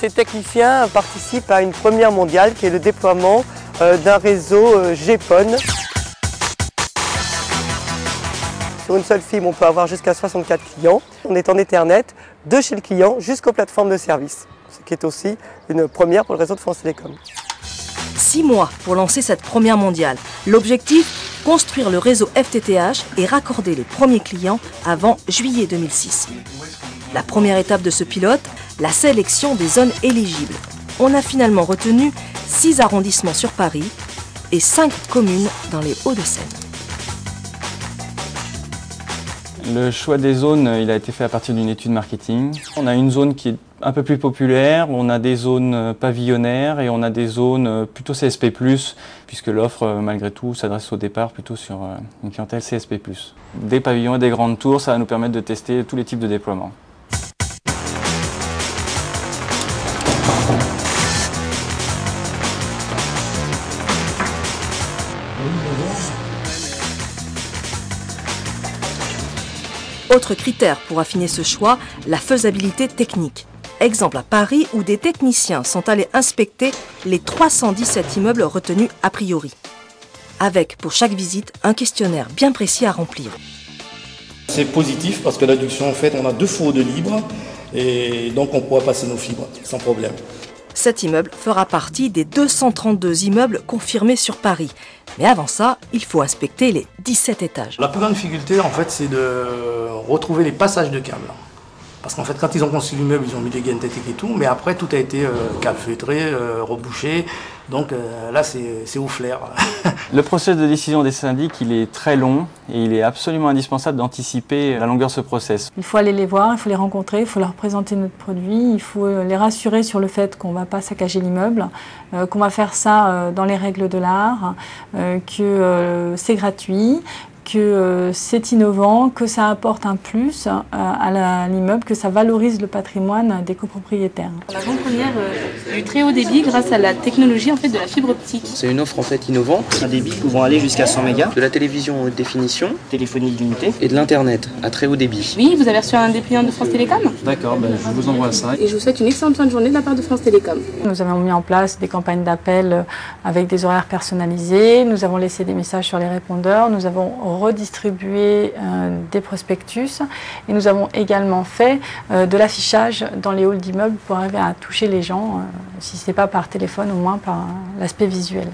Ces techniciens participent à une première mondiale qui est le déploiement d'un réseau GPON. Sur une seule fibre, on peut avoir jusqu'à 64 clients. On est en Ethernet de chez le client jusqu'aux plateformes de service, ce qui est aussi une première pour le réseau de France Télécom. 6 mois pour lancer cette première mondiale. L'objectif, construire le réseau FTTH et raccorder les premiers clients avant juillet 2006. La première étape de ce pilote, la sélection des zones éligibles. On a finalement retenu 6 arrondissements sur Paris et 5 communes dans les Hauts-de-Seine. Le choix des zones, il a été fait à partir d'une étude marketing. On a une zone qui est un peu plus populaire, on a des zones pavillonnaires et on a des zones plutôt CSP+, puisque l'offre, malgré tout, s'adresse au départ plutôt sur une clientèle CSP+. Des pavillons et des grandes tours, ça va nous permettre de tester tous les types de déploiements. Autre critère pour affiner ce choix, la faisabilité technique. Exemple à Paris où des techniciens sont allés inspecter les 317 immeubles retenus a priori. Avec pour chaque visite un questionnaire bien précis à remplir. C'est positif parce que l'adduction, en fait, on a 2 fours de libre et donc on pourra passer nos fibres sans problème. Cet immeuble fera partie des 232 immeubles confirmés sur Paris. Mais avant ça, il faut inspecter les 17 étages. La plus grande difficulté, en fait, c'est de retrouver les passages de câbles. Parce qu'en fait, quand ils ont construit l'immeuble, ils ont mis des gaines tétiques et tout, mais après, tout a été calfeutré, rebouché. Donc là, c'est au flair. Le processus de décision des syndics, il est très long et il est absolument indispensable d'anticiper la longueur de ce process. Il faut aller les voir, il faut les rencontrer, il faut leur présenter notre produit, il faut les rassurer sur le fait qu'on ne va pas saccager l'immeuble, qu'on va faire ça dans les règles de l'art, que c'est gratuit, que c'est innovant, que ça apporte un plus à l'immeuble, que ça valorise le patrimoine des copropriétaires. L'avant-première du très haut débit grâce à la technologie en fait, de la fibre optique. C'est une offre en fait innovante, un débit pouvant aller jusqu'à 100 mégas, de la télévision haute définition, téléphonie limitée et de l'internet à très haut débit. Oui, vous avez reçu un dépliant de France Télécom. D'accord, je vous envoie ça. Et je vous souhaite une excellente fin de journée de la part de France Télécom. Nous avons mis en place des campagnes d'appel avec des horaires personnalisés, nous avons laissé des messages sur les répondeurs, nous avons redistribué des prospectus et nous avons également fait de l'affichage dans les halls d'immeubles pour arriver à toucher les gens, si ce n'est pas par téléphone, au moins par l'aspect visuel.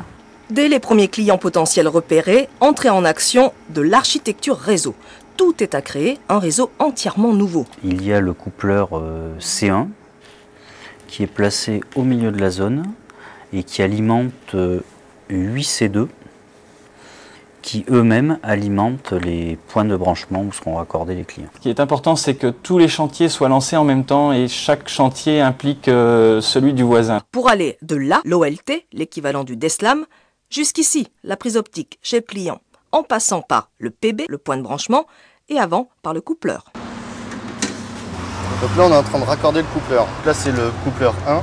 Dès les premiers clients potentiels repérés, entrée en action de l'architecture réseau. Tout est à créer, un réseau entièrement nouveau. Il y a le coupleur C1 qui est placé au milieu de la zone et qui alimente 8 C2 qui eux-mêmes alimentent les points de branchement où seront raccordés les clients. Ce qui est important, c'est que tous les chantiers soient lancés en même temps et chaque chantier implique celui du voisin. Pour aller de là, l'OLT, l'équivalent du DSLAM, jusqu'ici, la prise optique chez le client, en passant par le PB, le point de branchement, et avant par le coupleur. Donc là, on est en train de raccorder le coupleur. Là, c'est le coupleur 1.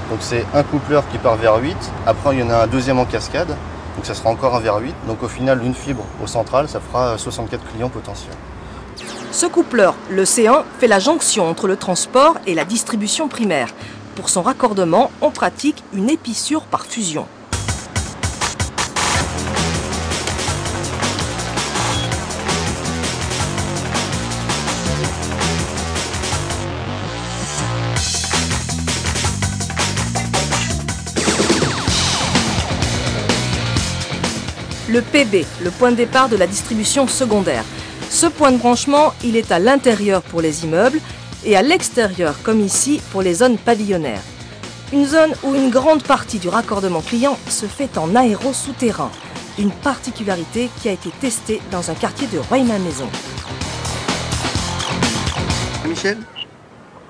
Donc c'est un coupleur qui part vers 8. Après, il y en a un deuxième en cascade. Donc ça sera encore un vers 8. Donc au final, une fibre au central, ça fera 64 clients potentiels. Ce coupleur, le C1, fait la jonction entre le transport et la distribution primaire. Pour son raccordement, on pratique une épissure par fusion. Le PB, le point de départ de la distribution secondaire. Ce point de branchement, il est à l'intérieur pour les immeubles et à l'extérieur, comme ici, pour les zones pavillonnaires. Une zone où une grande partie du raccordement client se fait en aéro-souterrain. Une particularité qui a été testée dans un quartier de Rueil-Malmaison. Michel ?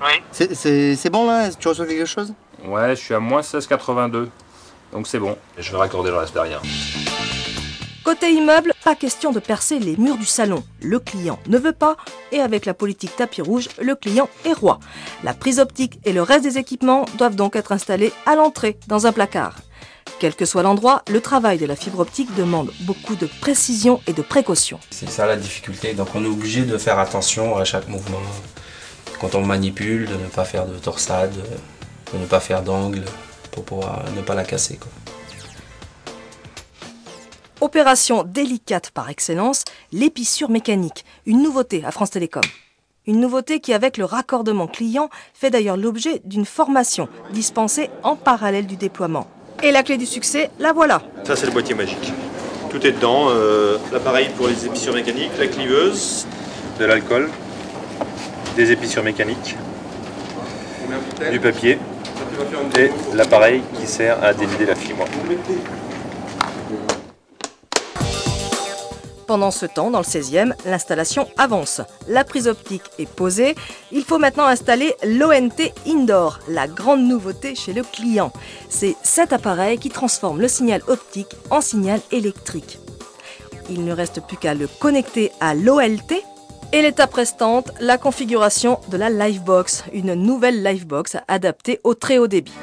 Oui. C'est bon là ? Tu reçois quelque chose ? Ouais, je suis à moins 16,82. Donc c'est bon. Je vais raccorder le reste derrière. Côté immeuble, pas question de percer les murs du salon. Le client ne veut pas et avec la politique tapis rouge, le client est roi. La prise optique et le reste des équipements doivent donc être installés à l'entrée dans un placard. Quel que soit l'endroit, le travail de la fibre optique demande beaucoup de précision et de précaution. C'est ça la difficulté, donc on est obligé de faire attention à chaque mouvement. Quand on manipule, de ne pas faire de torsade. pour ne pas faire d'angle, pour pouvoir ne pas la casser, quoi. Opération délicate par excellence, l'épissure mécanique, une nouveauté à France Télécom. Une nouveauté qui, avec le raccordement client, fait d'ailleurs l'objet d'une formation dispensée en parallèle du déploiement. Et la clé du succès, la voilà. Ça, c'est le boîtier magique. Tout est dedans, l'appareil pour les épissures mécaniques, la cliveuse, de l'alcool, des épissures mécaniques, du papier et l'appareil qui sert à délider la fibre. Pendant ce temps, dans le 16e, l'installation avance. La prise optique est posée. Il faut maintenant installer l'ONT Indoor, la grande nouveauté chez le client. C'est cet appareil qui transforme le signal optique en signal électrique. Il ne reste plus qu'à le connecter à l'OLT. Et l'étape restante, la configuration de la Livebox, une nouvelle Livebox adaptée au très haut débit.